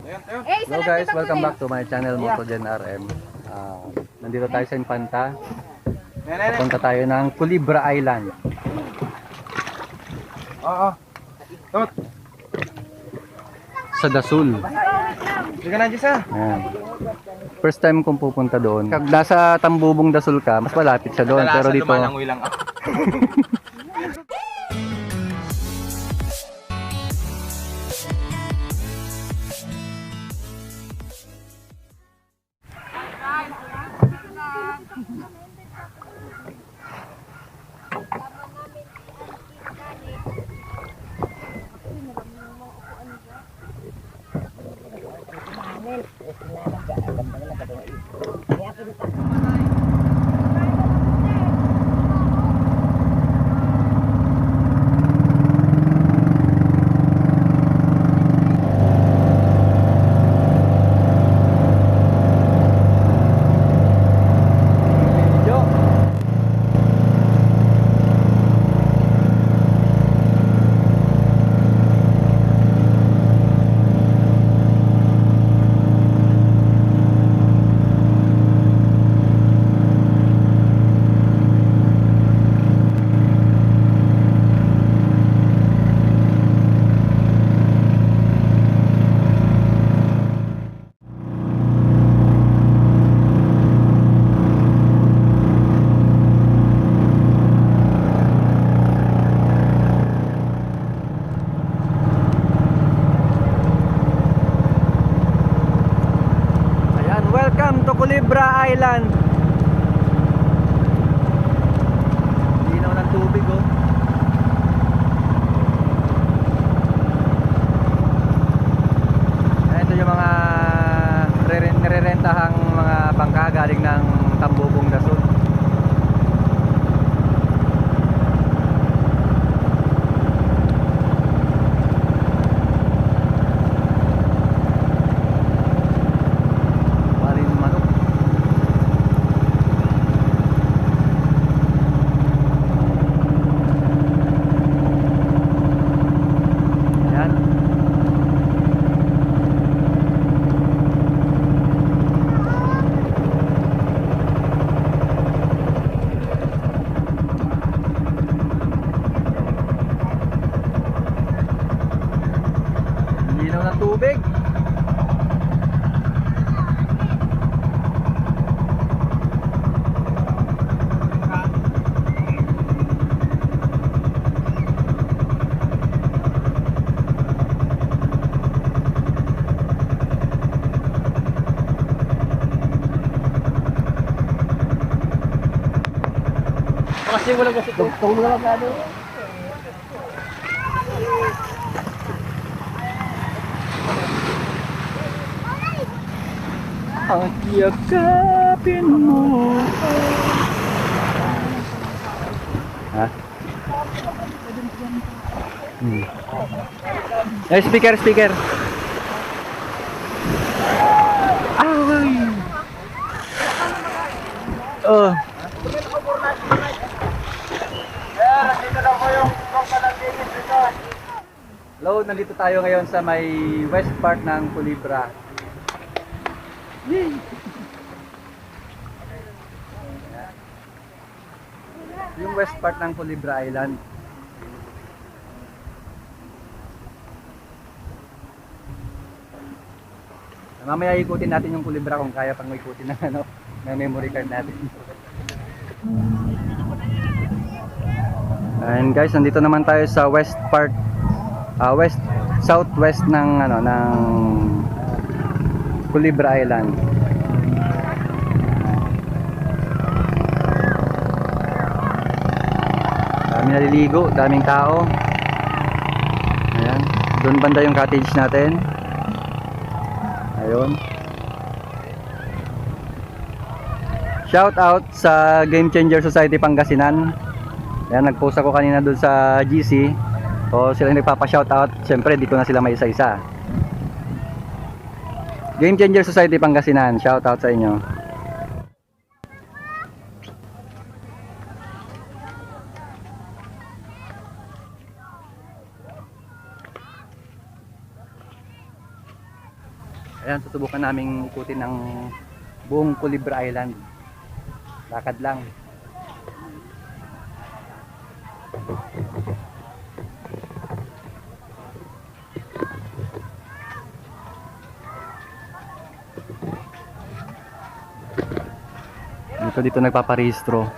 Hello guys, welcome back to my channel Motogen RM. Nandito tayo sa Infanta. Punta tayo ng Culebra Island. Oo. Tot. Sa Dasul. Hindi ka na Jessa. Ayan. First time kong pupunta doon. Pag nasa Tambubong Dasul ka, mas malapit siya doon. Pero dito, lumalangoy lang ako. welcome to Culebra Island. Linaw ng tubig oh. Ito yung mga nirerentahang mga bangka galing ng Tambubong Dasul. Tubig. Kasi wala kasi tugtog na lang ano. Ang yakapin mo. Ha? Speaker. Ay. Oh. Hello, nandito tayo ngayon sa may west part ng Culebra. Yung west part ng Culebra Island. Mamaya ikutin natin yung Culebra kung kaya pang ikutin ng ano, ng memory card natin. And guys, nandito naman tayo sa west part, southwest ng ano ng Culebra Island. Daming naliligo, daming tao. Ayan, doon banda yung cottage natin. Ayun. Shout out sa Game Changer Society Pangasinan. Ayan, nag-post ako kanina doon sa GC. O sila yung nagpapa-shout out. Siyempre, di ko na sila may isa-isa. Game Changer Society Pangasinan, shout out sa inyo. Ayan, susubukan naming ikutin ang buong Culebra Island. Lakad lang. Dito nagpaparehistro.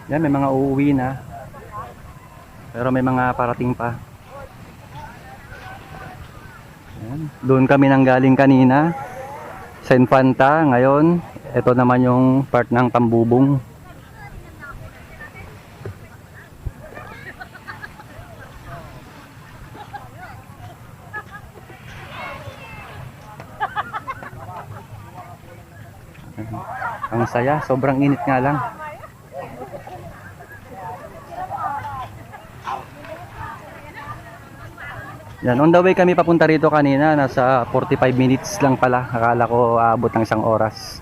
Yan, may mga uuwi na. Pero may mga parating pa. Yan. Doon kami nang galing kanina sa Infanta. Ngayon, ito naman yung part ng Tambubong. Ang saya, sobrang init nga lang. Yan, on the way kami papunta rito kanina, nasa 45 minutes lang pala. Akala ko aabot ng 1 oras.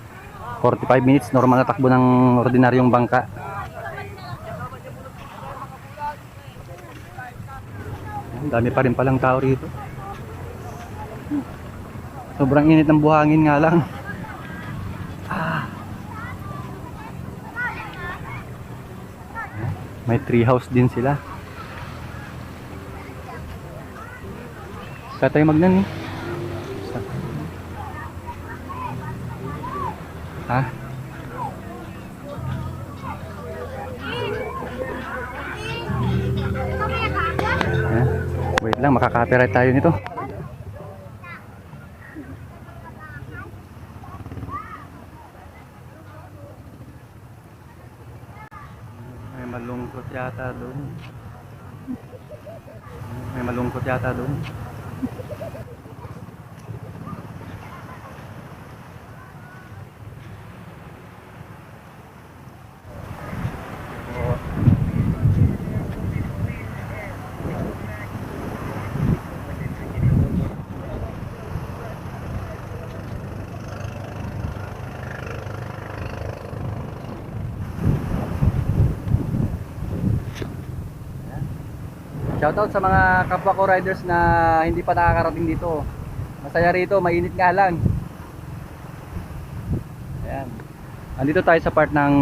45 minutes, normal na takbo ng ordinaryong bangka. Yan, dami pa rin palang tao rito. Sobrang init ng buhangin nga lang. May tree house din sila. Sa tayo magnan eh. Ha? Ayan. Wait lang, makaka-copyright tayo nito. May malungkot yata doon. May malungkot yata doon. Shoutout sa mga kapwa ko riders na hindi pa nakakarating dito. Masaya rito, mainit nga lang. Ayan. Andito tayo sa part ng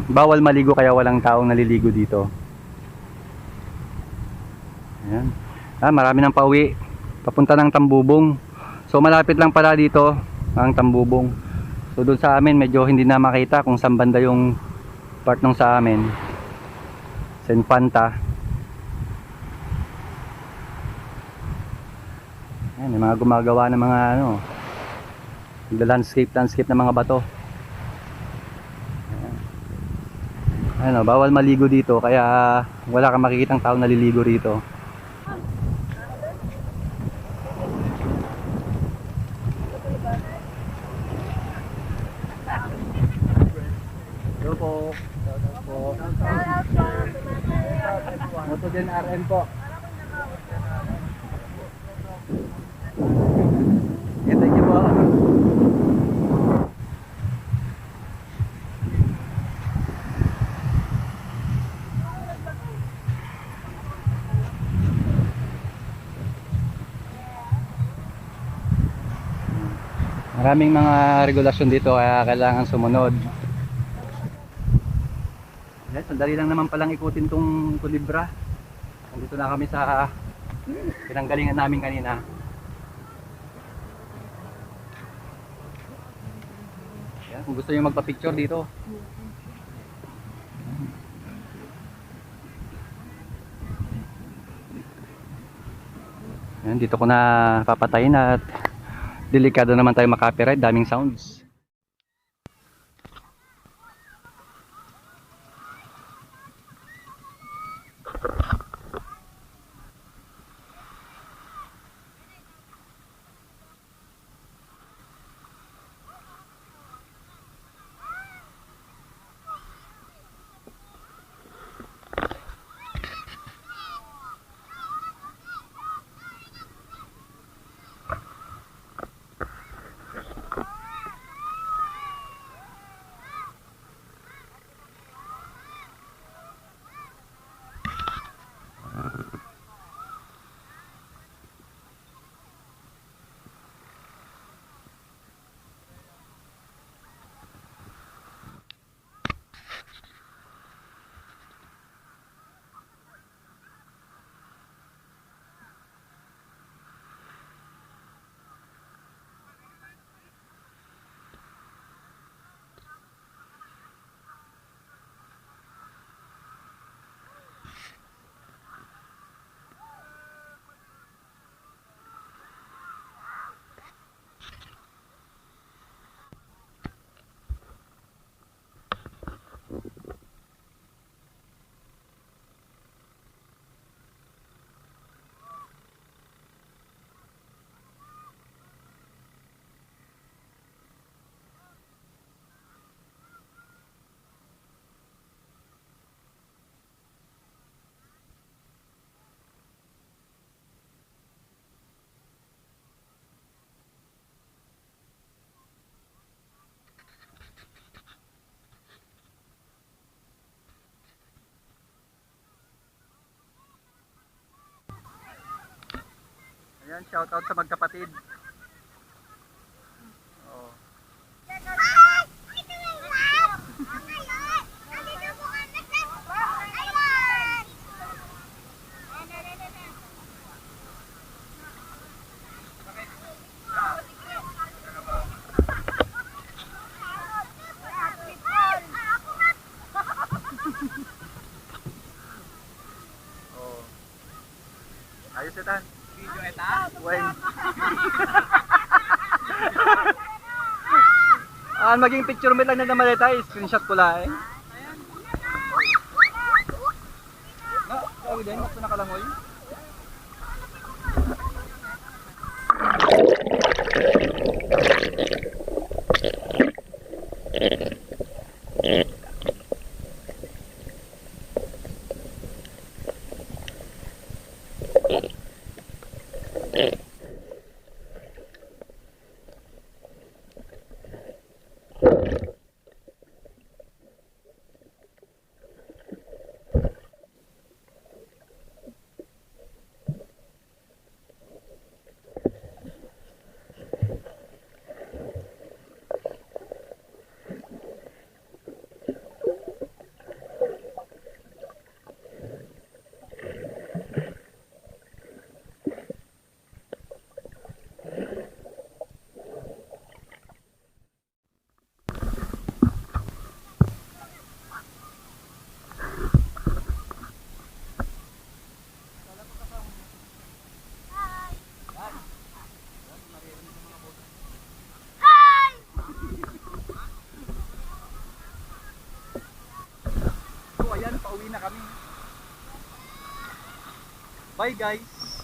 bawal maligo kaya walang taong naliligo dito. Ayan. Marami nang pauwi. Papunta ng Tambubong. So malapit lang pala dito ang Tambubong. So doon sa amin medyo hindi na makita kung saan banda yung part nung sa amin. Sa Infanta. Ayan, may mga gumagawa ng mga landscape ng mga bato. Ayan, bawal maligo dito kaya wala kang makikitang tao naliligo rito. Hello po. Moto din RM po. Thank you po. Maraming mga regulasyon dito kaya kailangan sumunod. Yes, sandali lang naman palang ikutin tong Culebra. Nandito na kami sa pinanggalingan namin kanina. Yan, kung gusto niyo magpa-picture dito. Yan, dito ko na papatayin at delikado naman tayo makapiright, daming sounds. Ayan, shout out sa magkapatid. Oh. Oh. Ayos ito. Video eta. Why? Maging picture mo lang na namalita, screenshot ko lang eh. No, kawin din, mas nakalangoy. So ayan, pauwi na kami. Bye guys!